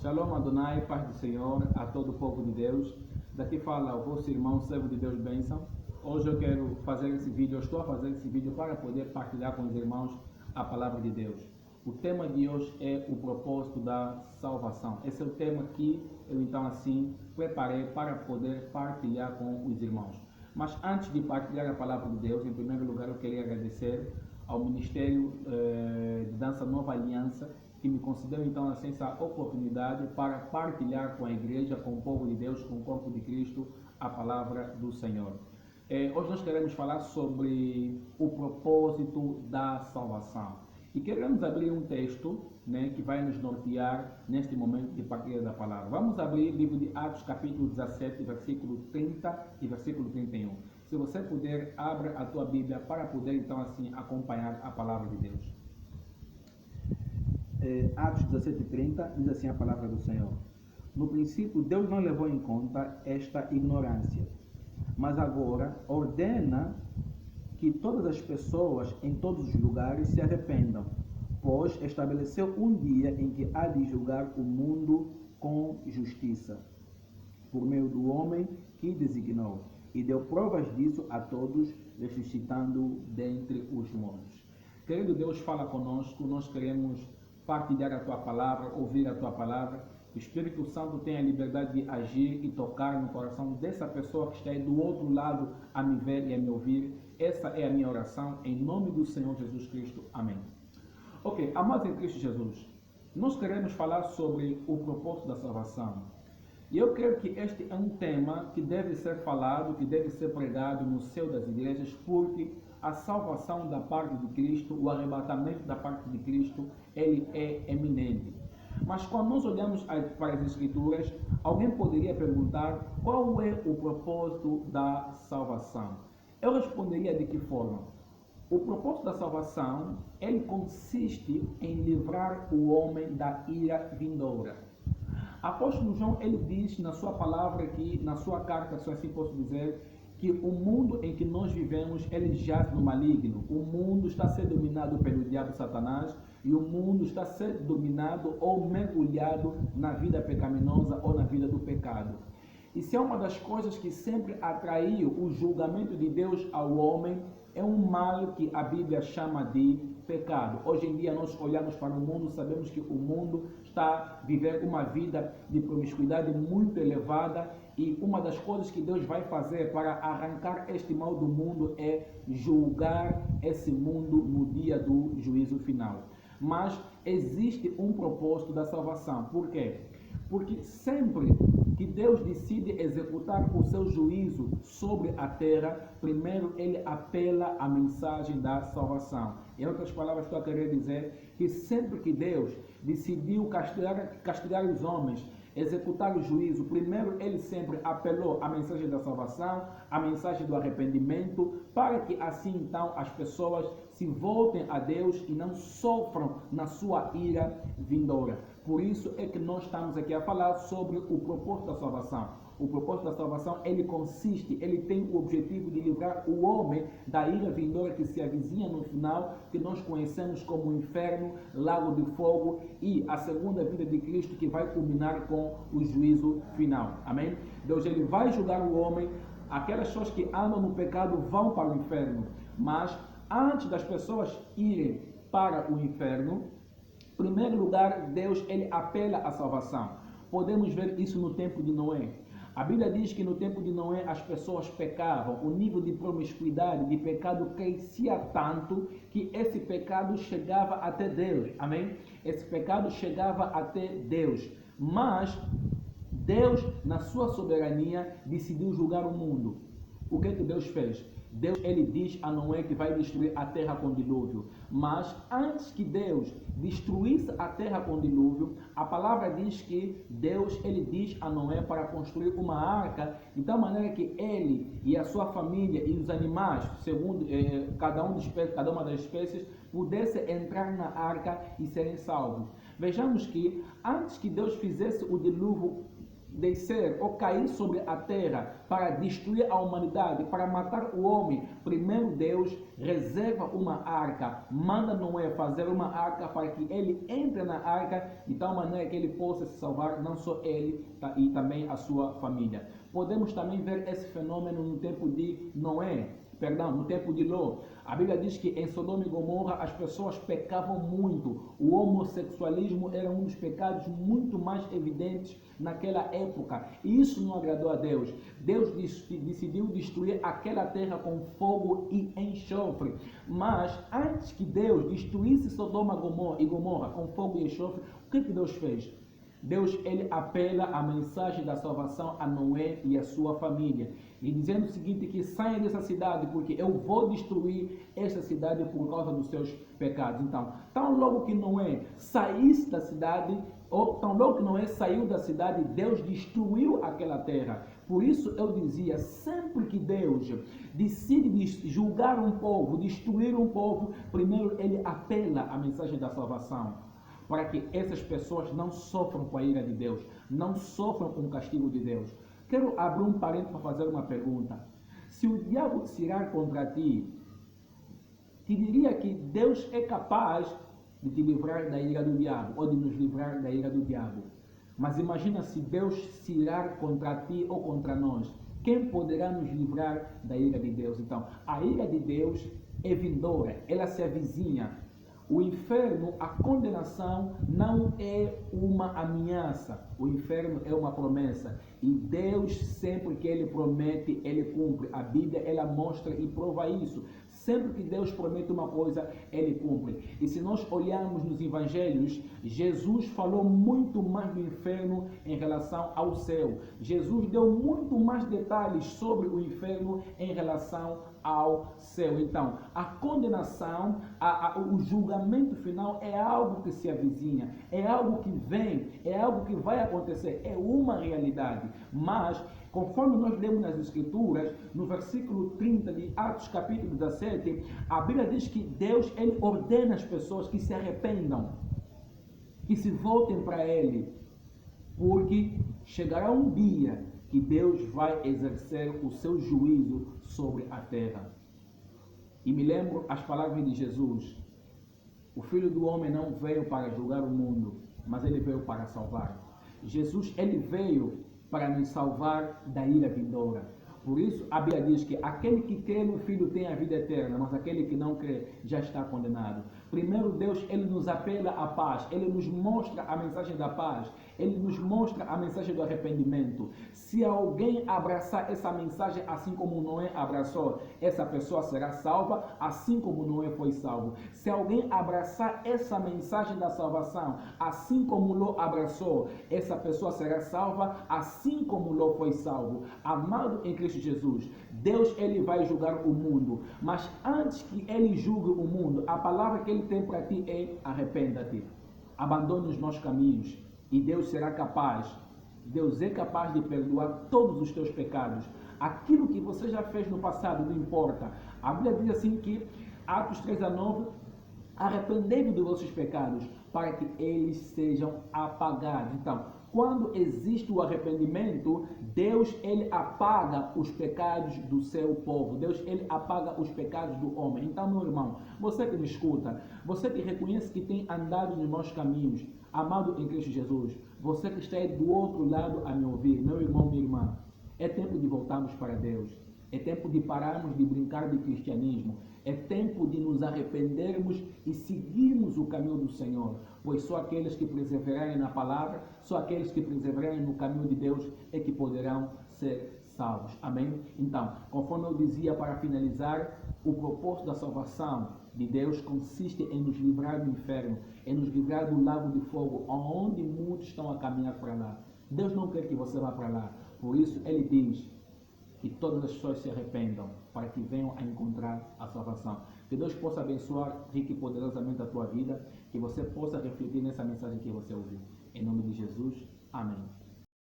Shalom Adonai, paz do Senhor, a todo o povo de Deus. Daqui fala o vosso irmão, servo de Deus, bênção. Hoje eu quero fazer esse vídeo, estou a fazer esse vídeo para poder partilhar com os irmãos a palavra de Deus. O tema de hoje é o propósito da salvação. Esse é o tema que eu então assim preparei para poder partilhar com os irmãos. Mas antes de partilhar a palavra de Deus, em primeiro lugar eu queria agradecer ao Ministério de Dança Nova Aliança, que me concedeu então assim, essa oportunidade para partilhar com a igreja, com o povo de Deus, com o corpo de Cristo, a palavra do Senhor. Hoje nós queremos falar sobre o propósito da salvação. E queremos abrir um texto, que vai nos nortear neste momento de partilha da palavra. Vamos abrir o livro de Atos, capítulo 17, versículo 30 e versículo 31. Se você puder, abra a tua Bíblia para poder então assim acompanhar a palavra de Deus. Atos 17:30 diz assim a palavra do Senhor: No princípio Deus não levou em conta esta ignorância, mas agora ordena que todas as pessoas em todos os lugares se arrependam, pois estabeleceu um dia em que há de julgar o mundo com justiça, por meio do homem que designou, e deu provas disso a todos, ressuscitando dentre os mortos. Querido Deus, fala conosco, nós queremos partilhar a tua palavra, ouvir a tua palavra. O Espírito Santo tem a liberdade de agir e tocar no coração dessa pessoa que está aí do outro lado a me ver e a me ouvir. Essa é a minha oração, em nome do Senhor Jesus Cristo. Amém. Ok, amados em Cristo Jesus, nós queremos falar sobre o propósito da salvação. E eu creio que este é um tema que deve ser falado, que deve ser pregado no seio das igrejas, porque a salvação da parte de Cristo, o arrebatamento da parte de Cristo, ele é eminente. Mas quando nós olhamos para as Escrituras, alguém poderia perguntar qual é o propósito da salvação? Eu responderia de que forma? O propósito da salvação, ele consiste em livrar o homem da ira vindoura. Apóstolo João, ele diz na sua palavra aqui, na sua carta, se assim posso dizer, que o mundo em que nós vivemos, ele jaz no maligno. O mundo está sendo dominado pelo diabo Satanás e o mundo está sendo dominado ou mergulhado na vida pecaminosa ou na vida do pecado. Isso é uma das coisas que sempre atraiu o julgamento de Deus ao homem, é um mal que a Bíblia chama de pecado. Hoje em dia nós olhamos para o mundo, sabemos que o mundo está vivendo uma vida de promiscuidade muito elevada e uma das coisas que Deus vai fazer para arrancar este mal do mundo é julgar esse mundo no dia do juízo final. Mas existe um propósito da salvação. Por quê? Porque sempre que Deus decide executar o seu juízo sobre a terra, primeiro ele apela à mensagem da salvação. Em outras palavras, estou a querer dizer que sempre que Deus decidiu castigar os homens, executar o juízo, primeiro ele sempre apelou à mensagem da salvação, à mensagem do arrependimento, para que assim então as pessoas se voltem a Deus e não sofram na sua ira vindoura. Por isso é que nós estamos aqui a falar sobre o propósito da salvação. O propósito da salvação, ele tem o objetivo de livrar o homem da ira vindoura que se avizinha no final, que nós conhecemos como o inferno, lago de fogo e a segunda vinda de Cristo, que vai culminar com o juízo final. Amém? Deus, ele vai julgar o homem. Aquelas pessoas que andam no pecado vão para o inferno, mas antes das pessoas irem para o inferno, em primeiro lugar, Deus ele apela à salvação. Podemos ver isso no tempo de Noé. A Bíblia diz que no tempo de Noé as pessoas pecavam, o nível de promiscuidade, de pecado crescia tanto que esse pecado chegava até Deus. Amém? Esse pecado chegava até Deus. Mas Deus, na sua soberania, decidiu julgar o mundo. O que Deus fez? Deus, ele diz a Noé que vai destruir a terra com dilúvio. Mas antes que Deus destruísse a terra com dilúvio, a palavra diz que Deus, ele diz a Noé para construir uma arca, de tal maneira que ele e a sua família e os animais, segundo cada uma das espécies, pudessem entrar na arca e serem salvos. Vejamos que antes que Deus fizesse o dilúvio descer ou cair sobre a terra para destruir a humanidade, para matar o homem, primeiro Deus reserva uma arca, manda Noé fazer uma arca para que ele entre na arca de tal maneira que ele possa se salvar, não só ele e também a sua família. Podemos também ver esse fenômeno no tempo de no tempo de Ló. A Bíblia diz que em Sodoma e Gomorra as pessoas pecavam muito. O homossexualismo era um dos pecados muito mais evidentes naquela época. E isso não agradou a Deus. Deus decidiu destruir aquela terra com fogo e enxofre. Mas antes que Deus destruísse Sodoma e Gomorra com fogo e enxofre, o que Deus fez? Deus, ele apela a mensagem da salvação a Noé e a sua família, e dizendo o seguinte, que saia dessa cidade, porque eu vou destruir esta cidade por causa dos seus pecados. Então, tão logo que Noé saísse da cidade, ou tão logo que Noé saiu da cidade, Deus destruiu aquela terra. Por isso eu dizia, sempre que Deus decide julgar um povo, destruir um povo, primeiro ele apela a mensagem da salvação, para que essas pessoas não sofram com a ira de Deus, não sofram com o castigo de Deus. Quero abrir um parênteses para fazer uma pergunta. Se o diabo se irar contra ti, te diria que Deus é capaz de te livrar da ira do diabo, ou de nos livrar da ira do diabo. Mas imagina se Deus se irar contra ti ou contra nós. Quem poderá nos livrar da ira de Deus? Então, a ira de Deus é vindoura, ela se avizinha. O inferno, a condenação não é uma ameaça. O inferno é uma promessa. E Deus, sempre que Ele promete, Ele cumpre. A Bíblia, ela mostra e prova isso. Sempre que Deus promete uma coisa, Ele cumpre. E se nós olharmos nos evangelhos, Jesus falou muito mais do inferno em relação ao céu. Jesus deu muito mais detalhes sobre o inferno em relação ao céu. Então, a condenação, o julgamento final é algo que se avizinha, é algo que vem, é algo que vai acontecer, é uma realidade. Mas, conforme nós lemos nas Escrituras, no versículo 30 de Atos capítulo 17, a Bíblia diz que Deus, ele ordena as pessoas que se arrependam, que se voltem para Ele, porque chegará um dia que Deus vai exercer o seu juízo sobre a terra. E me lembro as palavras de Jesus: o Filho do Homem não veio para julgar o mundo, mas ele veio para salvar. Jesus, ele veio para nos salvar da ira vindoura. Por isso, a Bíblia diz que aquele que crê no Filho tem a vida eterna, mas aquele que não crê já está condenado. Primeiro, Deus, ele nos apela à paz, ele nos mostra a mensagem da paz, ele nos mostra a mensagem do arrependimento. Se alguém abraçar essa mensagem assim como Noé abraçou, essa pessoa será salva, assim como Noé foi salvo. Se alguém abraçar essa mensagem da salvação, assim como Ló abraçou, essa pessoa será salva, assim como Ló foi salvo. Amado em Cristo Jesus, Deus, ele vai julgar o mundo, mas antes que ele julgue o mundo, a palavra que ele tem para ti é: arrependa-te, abandone os maus caminhos, e Deus será capaz, Deus é capaz de perdoar todos os teus pecados. Aquilo que você já fez no passado não importa. A Bíblia diz assim que, Atos 3:9, arrependei-vos dos vossos pecados, para que eles sejam apagados. Então, quando existe o arrependimento, Deus, ele apaga os pecados do seu povo. Deus, ele apaga os pecados do homem. Então, meu irmão, você que me escuta, você que reconhece que tem andado nos maus caminhos, amado em Cristo Jesus, você que está aí do outro lado a me ouvir, meu irmão, minha irmã, é tempo de voltarmos para Deus. É tempo de pararmos de brincar de cristianismo. É tempo de nos arrependermos e seguirmos o caminho do Senhor. Pois só aqueles que perseverarem na palavra, só aqueles que perseverarem no caminho de Deus é que poderão ser salvos. Amém? Então, conforme eu dizia para finalizar, o propósito da salvação de Deus consiste em nos livrar do inferno, em nos livrar do lago de fogo, onde muitos estão a caminhar para lá. Deus não quer que você vá para lá. Por isso, Ele diz que todas as pessoas se arrependam, para que venham a encontrar a salvação. Que Deus possa abençoar rica e poderosamente a tua vida, que você possa refletir nessa mensagem que você ouviu. Em nome de Jesus, amém.